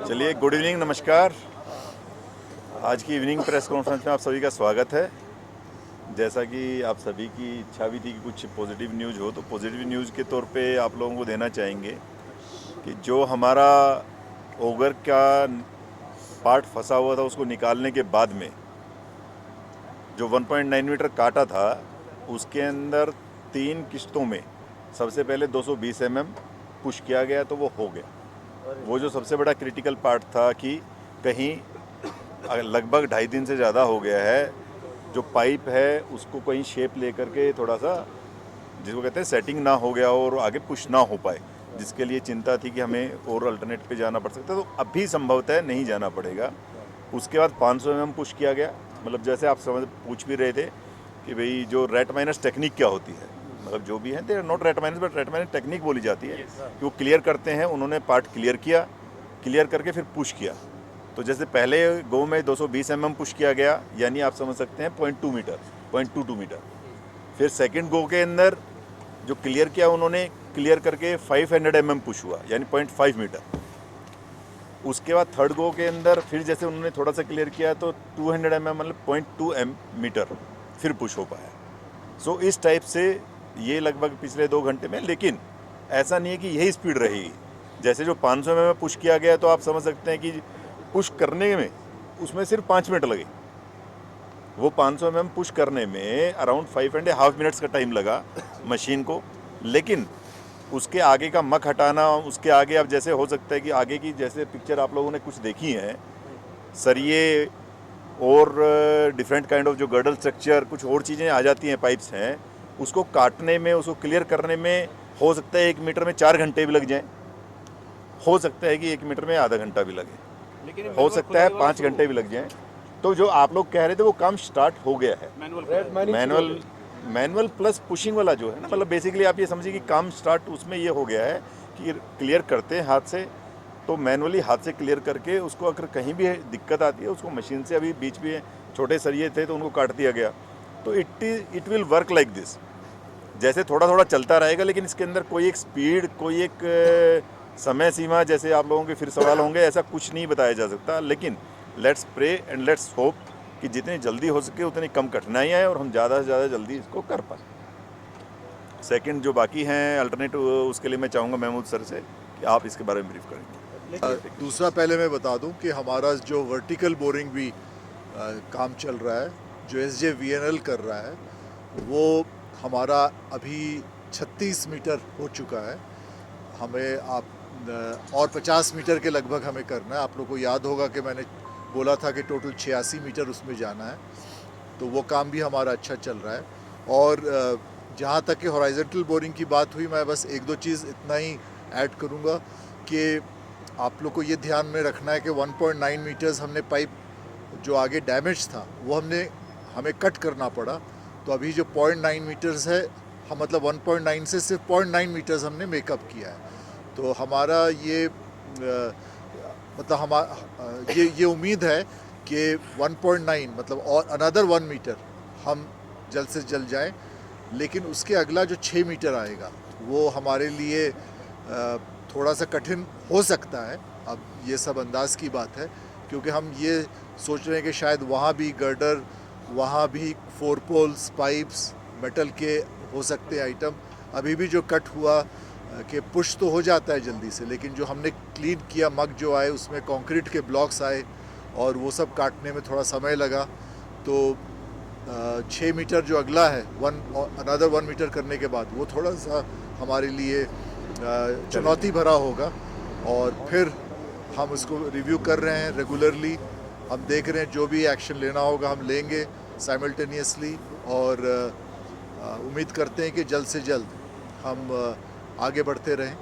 चलिए, good evening, नमस्कार। आज की इवनिंग प्रेस कॉन्फ्रेंस में आप सभी का स्वागत है। जैसा कि आप सभी की इच्छा भी थी कि कुछ पॉजिटिव न्यूज़ हो, तो पॉजिटिव न्यूज़ के तौर पे आप लोगों को देना चाहेंगे कि जो हमारा ओगर का पार्ट फंसा हुआ था उसको निकालने के बाद में जो 1.9 मीटर काटा था, उसके अंदर 3 किश्तों में सबसे पहले 220 पुश किया गया, तो वो हो गया। वो जो सबसे बड़ा क्रिटिकल पार्ट था कि कहीं लगभग 2.5 दिन से ज़्यादा हो गया है, जो पाइप है उसको कहीं शेप लेकर के थोड़ा सा, जिसको कहते हैं, सेटिंग ना हो गया और आगे पुश ना हो पाए, जिसके लिए चिंता थी कि हमें और अल्टरनेट पे जाना पड़ सकता है। तो अभी संभवतः नहीं जाना पड़ेगा। उसके बाद 500 पुश किया गया। मतलब जैसे आप पूछ भी रहे थे कि भाई जो रेट माइनस टेक्निक क्या होती है, मतलब जो भी है, they not rate minus but rate minus technique बोली जाती है कि वो क्लियर करते हैं। उन्होंने पार्ट क्लियर करके फिर पुश किया। तो जैसे पहले गो में 220 पुश किया गया, यानी आप समझ सकते हैं 0.22 मीटर। फिर सेकंड गो के अंदर जो क्लियर किया, उन्होंने क्लियर करके 500 पुश हुआ, यानी 0.5 मीटर। उसके बाद थर्ड गो के अंदर फिर जैसे उन्होंने थोड़ा सा क्लियर किया तो 200 मतलब 0.2 मीटर फिर पुश हो पाया। सो इस टाइप से ये लगभग पिछले 2 घंटे में, लेकिन ऐसा नहीं है कि यही स्पीड रहेगी। जैसे जो 500 में पुश किया गया, तो आप समझ सकते हैं कि पुश करने में उसमें सिर्फ 5 मिनट लगे। वो 500 पुश करने में अराउंड 5.5 मिनट्स का टाइम लगा मशीन को। लेकिन उसके आगे का मक हटाना, उसके आगे अब जैसे हो सकता है कि आगे की जैसे पिक्चर आप लोगों ने कुछ देखी है, सरिये और डिफरेंट काइंड ऑफ जो गर्डल स्ट्रक्चर, कुछ और चीज़ें आ जाती हैं, पाइप्स हैं, उसको काटने में, उसको क्लियर करने में हो सकता है 1 मीटर में 4 घंटे भी लग जाएं, हो सकता है कि 1 मीटर में आधा घंटा भी लगे, हो सकता है 5 घंटे भी लग जाएं। तो जो आप लोग कह रहे थे वो काम स्टार्ट हो गया है। मैनुअल प्लस पुशिंग वाला जो है ना, मतलब बेसिकली आप ये समझिए कि काम स्टार्ट उसमें ये हो गया है कि क्लियर करते हैं हाथ से, तो मैनुअली हाथ से क्लियर करके उसको अगर कहीं भी दिक्कत आती है उसको मशीन से, अभी बीच में छोटे सरिये थे तो उनको काट दिया गया। तो it will work like this. जैसे थोड़ा थोड़ा चलता रहेगा, लेकिन इसके अंदर कोई एक स्पीड, कोई एक समय सीमा, जैसे आप लोगों के फिर सवाल होंगे, ऐसा कुछ नहीं बताया जा सकता। लेकिन let's pray and let's hope कि जितनी जल्दी हो सके उतनी कम कठिनाइयाँ आए और हम ज़्यादा से ज़्यादा जल्दी इसको कर पाएँ। सेकंड जो बाकी हैं अल्टरनेटिव, उसके लिए मैं चाहूँगा महमूद सर से कि आप इसके बारे में ब्रीफ करेंगे। दूसरा पहले मैं बता दूं कि हमारा जो वर्टिकल बोरिंग भी काम चल रहा है, जो SJVNL कर रहा है, वो हमारा अभी 36 मीटर हो चुका है। हमें और 50 मीटर के लगभग हमें करना है। आप लोग को याद होगा कि मैंने बोला था कि टोटल 86 मीटर उसमें जाना है। तो वो काम भी हमारा अच्छा चल रहा है। और जहाँ तक कि हॉराइजॉन्टल बोरिंग की बात हुई, मैं बस 1-2 चीज़ इतना ही ऐड करूँगा कि आप लोग को ये ध्यान में रखना है कि 1.9 मीटर्स हमने पाइप जो आगे डैमेज था वो हमें कट करना पड़ा। तो अभी जो 0.9 मीटर्स है, हम मतलब 1.9 से सिर्फ 0.9 मीटर्स हमने मेकअप किया है। तो हमारा ये मतलब ये उम्मीद है कि 1.9 मतलब और अनदर 1 मीटर हम जल्द से जल्द जाएं। लेकिन उसके अगला जो 6 मीटर आएगा वो हमारे लिए थोड़ा सा कठिन हो सकता है। अब ये सब अंदाज की बात है, क्योंकि हम ये सोच रहे हैं कि शायद वहाँ भी गर्डर, वहाँ भी 4 पोल्स, पाइप्स, मेटल के हो सकते हैं आइटम। अभी भी जो कट हुआ कि पुश तो हो जाता है जल्दी से, लेकिन जो हमने क्लीन किया मग जो आए उसमें कंक्रीट के ब्लॉक्स आए और वो सब काटने में थोड़ा समय लगा। तो 6 मीटर जो अगला है, अनदर 1 मीटर करने के बाद, वो थोड़ा सा हमारे लिए चुनौती भरा होगा। और फिर हम उसको रिव्यू कर रहे हैं रेगुलरली। हम देख रहे हैं जो भी एक्शन लेना होगा हम लेंगे साइमल्टेनियसली। और उम्मीद करते हैं कि जल्द से जल्द हम आगे बढ़ते रहें।